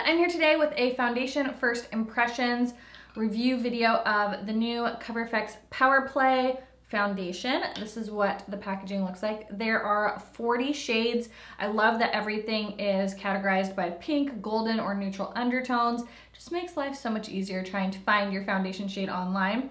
I'm here today with a foundation first impressions review video of the new Coverfx Power Play foundation. This is what the packaging looks like. There are 40 shades. I love that everything is categorized by pink, golden, or neutral undertones. Just makes life so much easier trying to find your foundation shade online.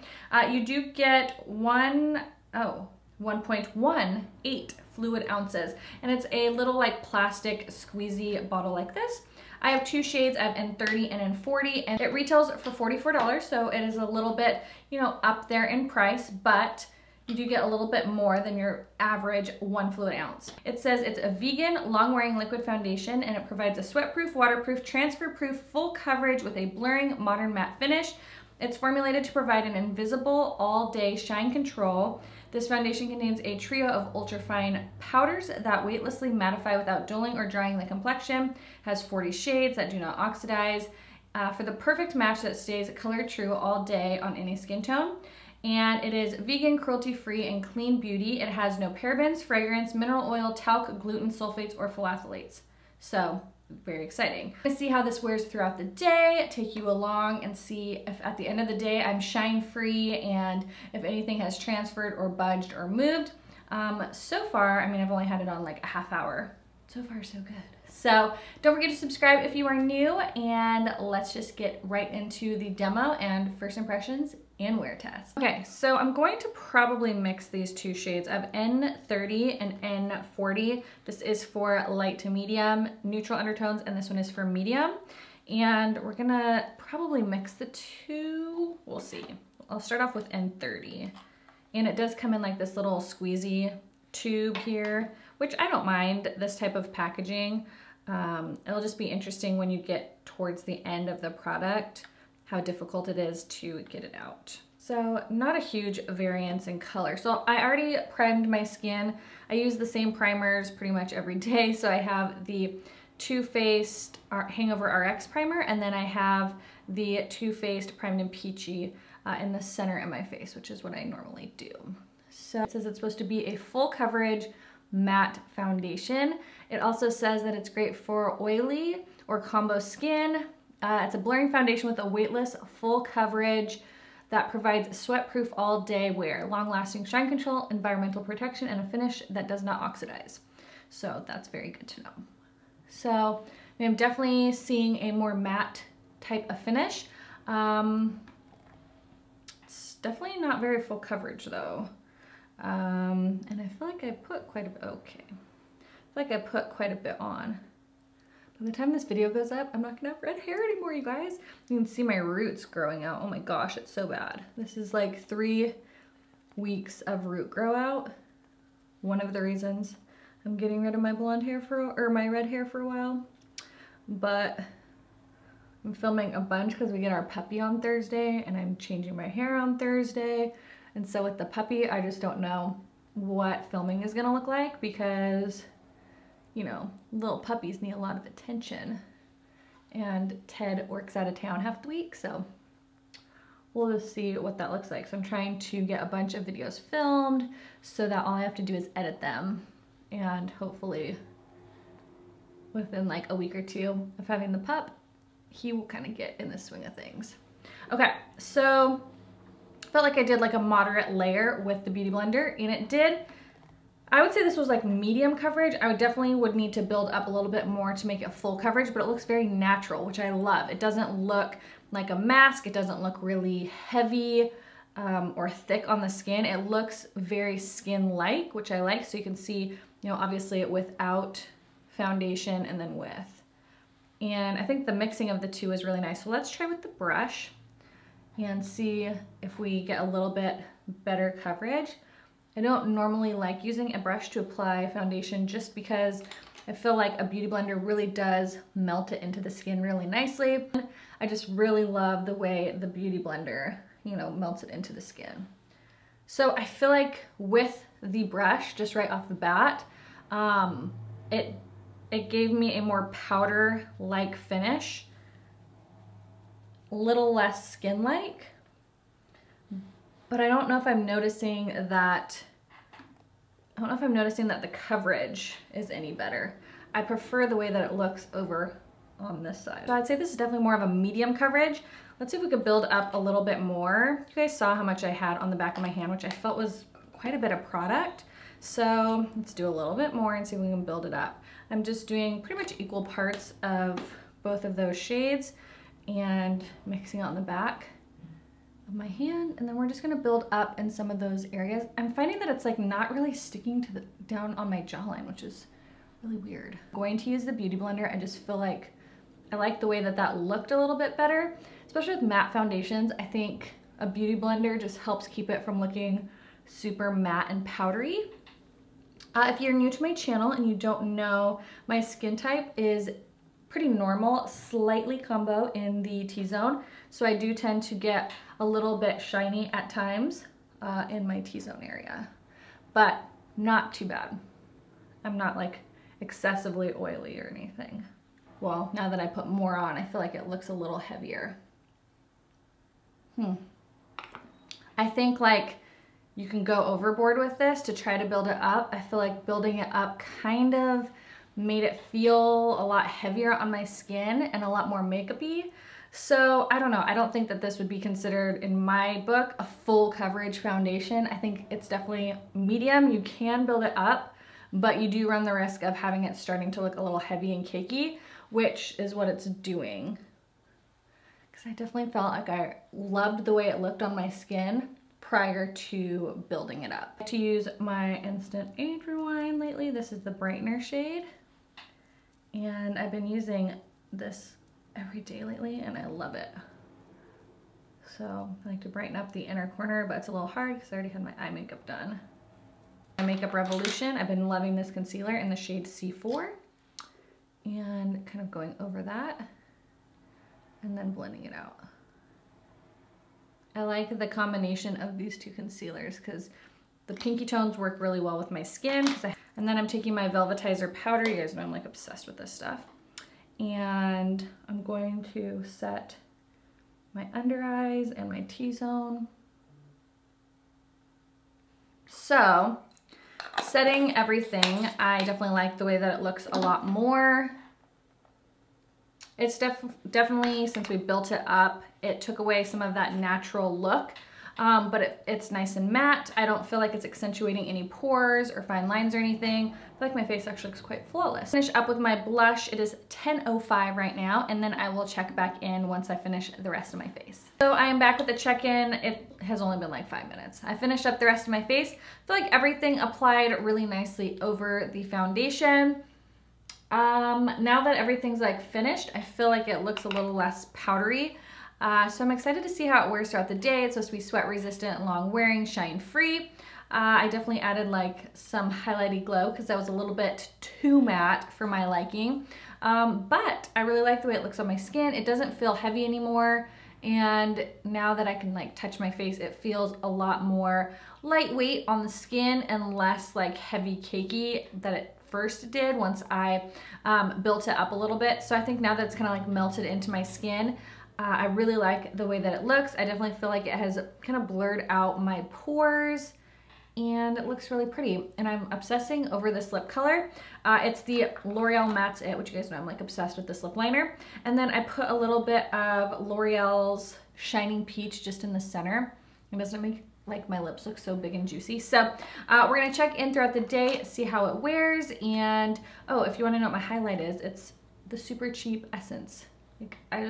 You do get 1.18 fluid ounces, and it's a little like plastic squeezy bottle like this. I have two shades, I have N30 and N40, and it retails for $44, so it is a little bit, you know, up there in price, but you do get a little bit more than your average 1 fluid ounce. It says it's a vegan, long-wearing liquid foundation, and it provides a sweat-proof, waterproof, transfer-proof, full coverage with a blurring, modern matte finish. It's formulated to provide an invisible, all-day shine control. This foundation contains a trio of ultra-fine powders that weightlessly mattify without dulling or drying the complexion, has 40 shades that do not oxidize, for the perfect match that stays color true all day on any skin tone. And it is vegan, cruelty-free, and clean beauty. It has no parabens, fragrance, mineral oil, talc, gluten, sulfates, or phthalates. So, very exciting. I'm gonna see how this wears throughout the day, take you along and see if at the end of the day I'm shine free and if anything has transferred or budged or moved. So far, I mean, I've only had it on like a half hour. So far, so good. So don't forget to subscribe if you are new, and let's just get right into the demo and first impressions and wear test. Okay, so I'm going to probably mix these two shades. I have N30 and N40. This is for light to medium, neutral undertones, and this one is for medium. And we're gonna probably mix the two. We'll see. I'll start off with N30. And it does come in like this little squeezy tube here, which I don't mind this type of packaging. It'll just be interesting when you get towards the end of the product how difficult it is to get it out. So not a huge variance in color. So I already primed my skin. I use the same primers pretty much every day. So I have the Too Faced Hangover RX primer, and then I have the Too Faced Primed and Peachy in the center of my face, which is what I normally do. So it says it's supposed to be a full coverage matte foundation. It also says that it's great for oily or combo skin. It's a blurring foundation with a weightless full coverage that provides sweat-proof all-day wear, long-lasting shine control, environmental protection, and a finish that does not oxidize. So that's very good to know. So I mean, I'm definitely seeing a more matte type of finish. It's definitely not very full coverage though. And I feel like I put quite a bit, okay. I feel like I put quite a bit on. By the time this video goes up, I'm not gonna have red hair anymore, you guys. You can see my roots growing out. Oh my gosh, it's so bad. This is like 3 weeks of root grow out. One of the reasons I'm getting rid of my blonde hair or my red hair for a while. But I'm filming a bunch because we get our puppy on Thursday, and I'm changing my hair on Thursday. And so with the puppy, I just don't know what filming is gonna look like because, you know, little puppies need a lot of attention. And Ted works out of town half the week, so we'll just see what that looks like. So I'm trying to get a bunch of videos filmed so that all I have to do is edit them. And hopefully within like a week or 2 of having the pup, he will kind of get in the swing of things. Okay, so felt like I did like a moderate layer with the Beauty Blender, and it did. I would say this was like medium coverage. I would need to build up a little bit more to make it full coverage, but it looks very natural, which I love. It doesn't look like a mask. It doesn't look really heavy or thick on the skin. It looks very skin-like, which I like. So you can see, you know, obviously without foundation and then with. And I think the mixing of the two is really nice. So let's try with the brush and see if we get a little bit better coverage. I don't normally like using a brush to apply foundation just because I feel like a Beauty Blender really does melt it into the skin really nicely. I just really love the way the Beauty Blender, you know, melts it into the skin. So I feel like with the brush, just right off the bat, it gave me a more powder-like finish. A little less skin-like, but I don't know if I'm noticing that, the coverage is any better. I prefer the way that it looks over on this side. So I'd say this is definitely more of a medium coverage. Let's see if we could build up a little bit more. You guys saw how much I had on the back of my hand, which I felt was quite a bit of product. So let's do a little bit more and see if we can build it up. I'm just doing pretty much equal parts of both of those shades and mixing out in the back of my hand, and then we're just gonna build up in some of those areas. I'm finding that it's like not really sticking to down on my jawline, which is really weird. I'm going to use the Beauty Blender. I just feel like I like the way that that looked a little bit better, especially with matte foundations. I think a Beauty Blender just helps keep it from looking super matte and powdery. If you're new to my channel and you don't know, my skin type is pretty normal, slightly combo in the T-zone. So I do tend to get a little bit shiny at times in my T-zone area, but not too bad. I'm not like excessively oily or anything. Well, now that I put more on, I feel like it looks a little heavier. I think like you can go overboard with this to try to build it up. I feel like building it up kind of made it feel a lot heavier on my skin and a lot more makeup-y. So I don't know, I don't think that this would be considered, in my book, a full coverage foundation. I think it's definitely medium. You can build it up, but you do run the risk of having it starting to look a little heavy and cakey, which is what it's doing. Because I definitely felt like I loved the way it looked on my skin prior to building it up. I like to use my Instant Age Rewind lately. This is the brightener shade, and I've been using this every day lately and I love it. So I like to brighten up the inner corner, but it's a little hard because I already had my eye makeup done. My Makeup Revolution, I've been loving this concealer in the shade C4 and kind of going over that and then blending it out. I like the combination of these two concealers because the pinky tones work really well with my skin. And then I'm taking my Velvetizer powder. You guys know I'm like obsessed with this stuff. And I'm going to set my under eyes and my T-zone. So, setting everything, I definitely like the way that it looks a lot more. It's definitely, since we built it up, it took away some of that natural look, but it's nice and matte. I don't feel like it's accentuating any pores or fine lines or anything. I feel like my face actually looks quite flawless. Finish up with my blush. It is 10:05 right now, and then I will check back in once I finish the rest of my face. So I am back with the check-in. It has only been like 5 minutes. I finished up the rest of my face. I feel like everything applied really nicely over the foundation. Now that everything's like finished, I feel like it looks a little less powdery. So I'm excited to see how it wears throughout the day. It's supposed to be sweat resistant, long wearing, shine free. I definitely added like some highlighty glow because that was a little bit too matte for my liking. But I really like the way it looks on my skin. It doesn't feel heavy anymore. And now that I can like touch my face, it feels a lot more lightweight on the skin and less like heavy cakey that it first did once I built it up a little bit. So I think now that it's kind of like melted into my skin, I really like the way that it looks. I definitely feel like it has kind of blurred out my pores and it looks really pretty. And I'm obsessing over this lip color. It's the L'Oreal Matte's It, which you guys know I'm like obsessed with this lip liner. And then I put a little bit of L'Oreal's Shining Peach just in the center. It doesn't make like my lips look so big and juicy. So we're gonna check in throughout the day, see how it wears. And oh, if you wanna know what my highlight is, it's the super cheap Essence. Like I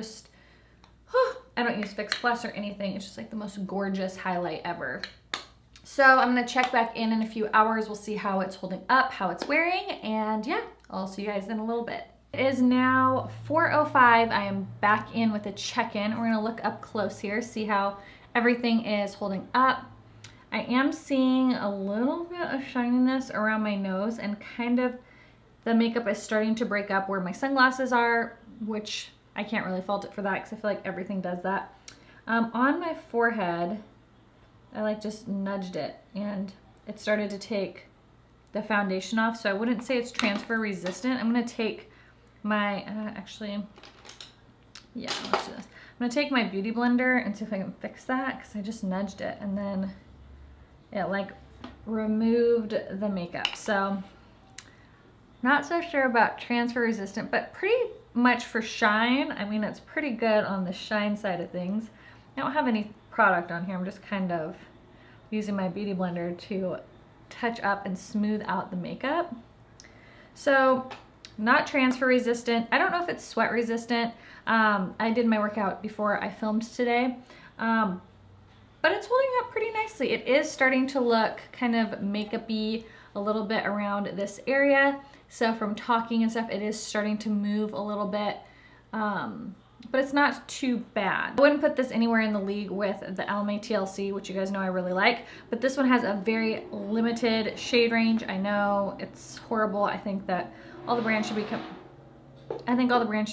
don't use Fix Plus or anything. It's just like the most gorgeous highlight ever. So I'm gonna check back in a few hours. We'll see how it's holding up, how it's wearing, and yeah, I'll see you guys in a little bit. It is now 4:05. I am back in with a check-in. We're gonna look up close here, see how everything is holding up. I am seeing a little bit of shininess around my nose and kind of the makeup is starting to break up where my sunglasses are, which I can't really fault it for that because I feel like everything does that. On my forehead, I like just nudged it and it started to take the foundation off. So I wouldn't say it's transfer resistant. I'm gonna take my, yeah, let's do this. I'm gonna take my Beauty Blender and see if I can fix that because I just nudged it and then it like removed the makeup. So not so sure about transfer resistant, but pretty much for shine. I mean, it's pretty good on the shine side of things. I don't have any product on here. I'm just kind of using my beauty blender to touch up and smooth out the makeup. So not transfer resistant. I don't know if it's sweat resistant. I did my workout before I filmed today, but it's holding up pretty nicely. It is starting to look kind of makeup-y a little bit around this area. So from talking and stuff, it is starting to move a little bit, but it's not too bad. I wouldn't put this anywhere in the league with the Almay TLC, which you guys know I really like, but this one has a very limited shade range. I know it's horrible. I think that all the brands should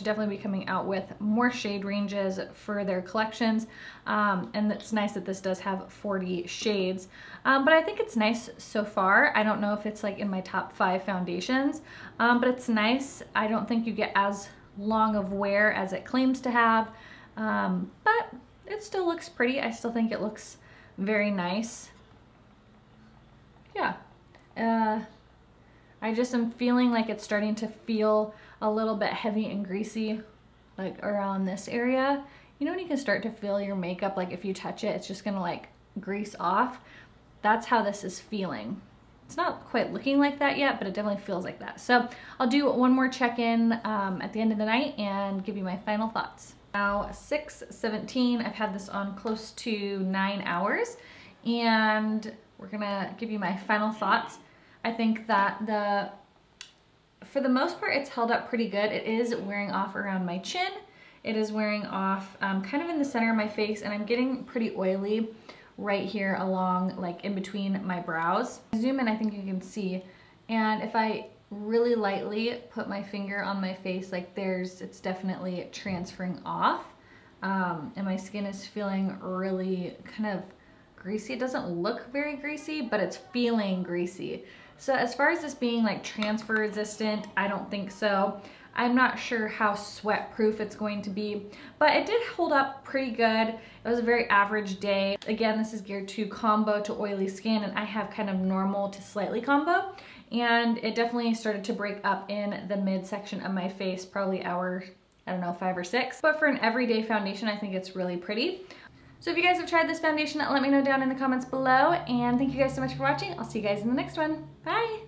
definitely be coming out with more shade ranges for their collections. And it's nice that this does have 40 shades. But I think it's nice so far. I don't know if it's like in my top 5 foundations, but it's nice. I don't think you get as long of wear as it claims to have, but it still looks pretty. I still think it looks very nice. Yeah. I just am feeling like it's starting to feel a little bit heavy and greasy, like around this area. You know when you can start to feel your makeup, like if you touch it, it's just gonna like grease off? That's how this is feeling. It's not quite looking like that yet, but it definitely feels like that. So I'll do one more check-in at the end of the night and give you my final thoughts. Now 6:17, I've had this on close to 9 hours, and we're gonna give you my final thoughts. I think that for the most part, it's held up pretty good. It is wearing off around my chin. It is wearing off kind of in the center of my face, and I'm getting pretty oily right here along, like in between my brows. Zoom in, I think you can see. And if I really lightly put my finger on my face, like it's definitely transferring off. And my skin is feeling really kind of greasy. It doesn't look very greasy, but it's feeling greasy. So as far as this being like transfer resistant, I don't think so. I'm not sure how sweat proof it's going to be, but it did hold up pretty good. It was a very average day. Again, this is geared to combo to oily skin, and I have kind of normal to slightly combo, and it definitely started to break up in the midsection of my face, probably hour, I don't know, 5 or 6. But for an everyday foundation, I think it's really pretty. So if you guys have tried this foundation, let me know down in the comments below, and thank you guys so much for watching. I'll see you guys in the next one. Bye!